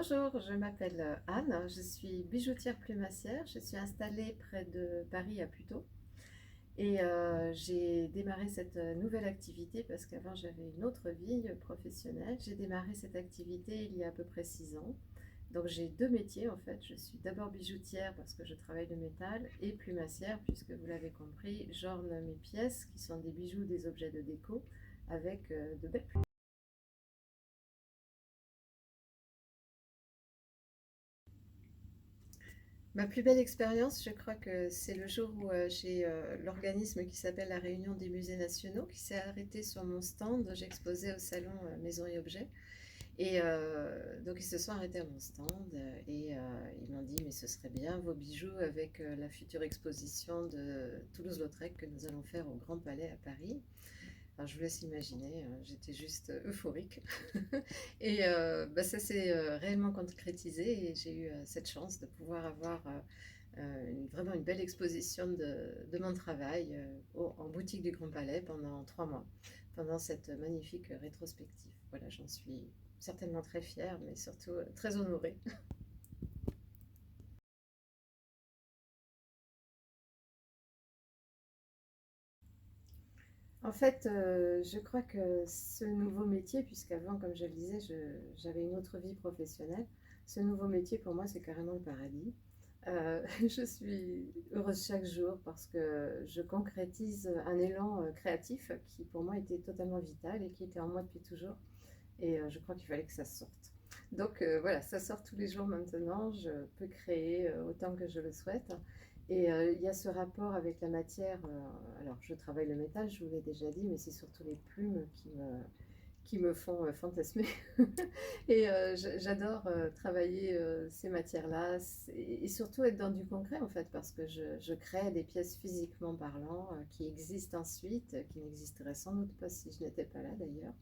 Bonjour, je m'appelle Anne, je suis bijoutière plumassière. Je suis installée près de Paris à Puteaux et j'ai démarré cette nouvelle activité parce qu'avant j'avais une autre vie professionnelle. J'ai démarré cette activité il y a à peu près 6 ans. Donc j'ai deux métiers en fait. Je suis d'abord bijoutière parce que je travaille le métal et plumassière puisque vous l'avez compris, j'orne mes pièces qui sont des bijoux, des objets de déco avec de belles plumes. Ma plus belle expérience, je crois que c'est le jour où j'ai l'organisme qui s'appelle la Réunion des musées nationaux qui s'est arrêté sur mon stand. J'exposais au salon Maison et Objets. Et donc ils se sont arrêtés à mon stand et ils m'ont dit mais ce serait bien vos bijoux avec la future exposition de Toulouse-Lautrec que nous allons faire au Grand Palais à Paris. Alors, je vous laisse imaginer, j'étais juste euphorique. Et bah, ça s'est réellement concrétisé et j'ai eu cette chance de pouvoir avoir vraiment une belle exposition de mon travail en boutique du Grand Palais pendant 3 mois, pendant cette magnifique rétrospective. Voilà, j'en suis certainement très fière, mais surtout très honorée. En fait, je crois que ce nouveau métier, puisqu'avant, comme je le disais, j'avais une autre vie professionnelle, ce nouveau métier pour moi, c'est carrément le paradis. Je suis heureuse chaque jour parce que je concrétise un élan créatif qui pour moi était totalement vital et qui était en moi depuis toujours. Et je crois qu'il fallait que ça sorte. Donc voilà, ça sort tous les jours maintenant. Je peux créer autant que je le souhaite. Et il y a ce rapport avec la matière. Alors, je travaille le métal, je vous l'ai déjà dit, mais c'est surtout les plumes qui me font fantasmer. Et j'adore travailler ces matières-là et surtout être dans du concret en fait, parce que je crée des pièces physiquement parlant qui existent ensuite, qui n'existeraient sans doute pas si je n'étais pas là d'ailleurs,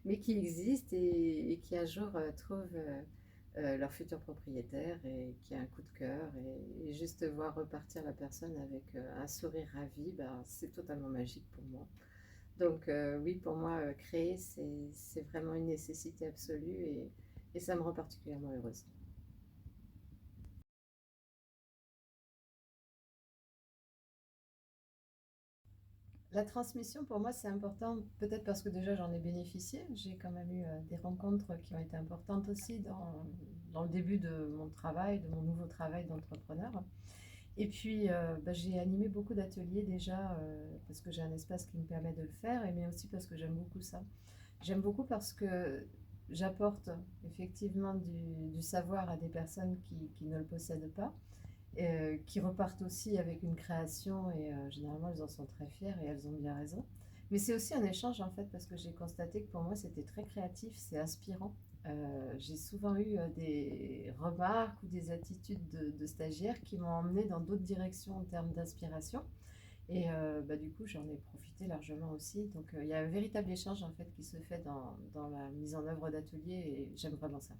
mais qui existent et qui un jour trouvent leur futur propriétaire et qui a un coup de cœur et juste voir repartir la personne avec un sourire ravi, ben, c'est totalement magique pour moi. Donc oui, pour moi, créer, c'est vraiment une nécessité absolue et ça me rend particulièrement heureuse. La transmission, pour moi, c'est important, peut-être parce que déjà j'en ai bénéficié. J'ai quand même eu des rencontres qui ont été importantes aussi dans le début de mon travail, de mon nouveau travail d'entrepreneur. Et puis, bah, j'ai animé beaucoup d'ateliers déjà parce que j'ai un espace qui me permet de le faire, mais aussi parce que j'aime beaucoup ça. J'aime beaucoup parce que j'apporte effectivement du savoir à des personnes qui ne le possèdent pas, qui repartent aussi avec une création et généralement elles en sont très fières et elles ont bien raison. Mais c'est aussi un échange en fait parce que j'ai constaté que pour moi c'était très créatif, c'est inspirant. J'ai souvent eu des remarques ou des attitudes de stagiaires qui m'ont emmené dans d'autres directions en termes d'inspiration. Et bah, du coup, j'en ai profité largement aussi. Donc, il y a un véritable échange en fait qui se fait dans la mise en œuvre d'ateliers et j'aime vraiment ça.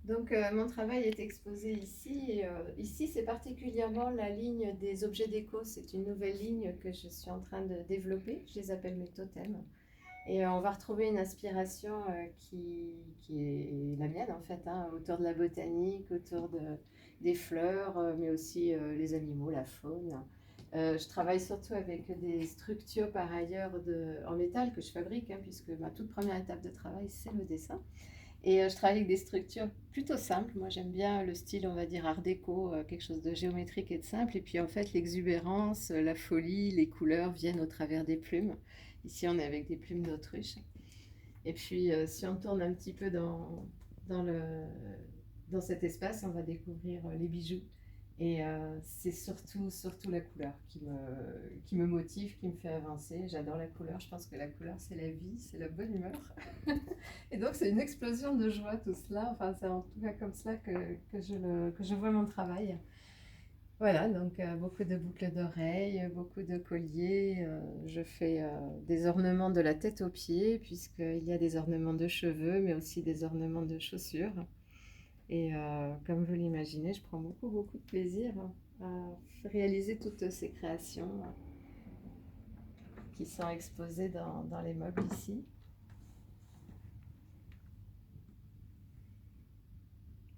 Donc, mon travail est exposé ici. Et, ici, c'est particulièrement la ligne des objets déco. C'est une nouvelle ligne que je suis en train de développer. Je les appelle mes totems. Et on va retrouver une inspiration qui est la mienne en fait, hein, autour de la botanique, des fleurs, mais aussi les animaux, la faune. Je travaille surtout avec des structures par ailleurs en métal que je fabrique, hein, puisque ma toute première étape de travail, c'est le dessin. Et je travaille avec des structures plutôt simples. Moi, j'aime bien le style, on va dire, art déco, quelque chose de géométrique et de simple. Et puis, en fait, l'exubérance, la folie, les couleurs viennent au travers des plumes. Ici, on est avec des plumes d'autruche. Et puis, si on tourne un petit peu dans, le, dans cet espace, on va découvrir les bijoux. Et c'est surtout la couleur qui me motive, qui me fait avancer. J'adore la couleur. Je pense que la couleur, c'est la vie, c'est la bonne humeur. Et donc, c'est une explosion de joie, tout cela. Enfin, c'est en tout cas comme cela que je vois mon travail. Voilà, donc beaucoup de boucles d'oreilles, beaucoup de colliers. Je fais des ornements de la tête aux pieds, puisqu'il y a des ornements de cheveux, mais aussi des ornements de chaussures. Et comme vous l'imaginez, je prends beaucoup de plaisir à réaliser toutes ces créations. qui sont exposées dans les meubles ici.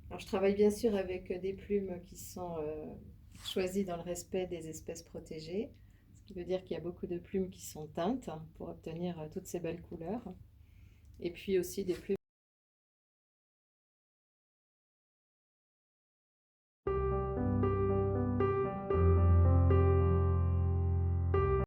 Alors, je travaille bien sûr avec des plumes qui sont choisies dans le respect des espèces protégées, ce qui veut dire qu'il y a beaucoup de plumes qui sont teintes pour obtenir toutes ces belles couleurs. Et puis aussi des plumes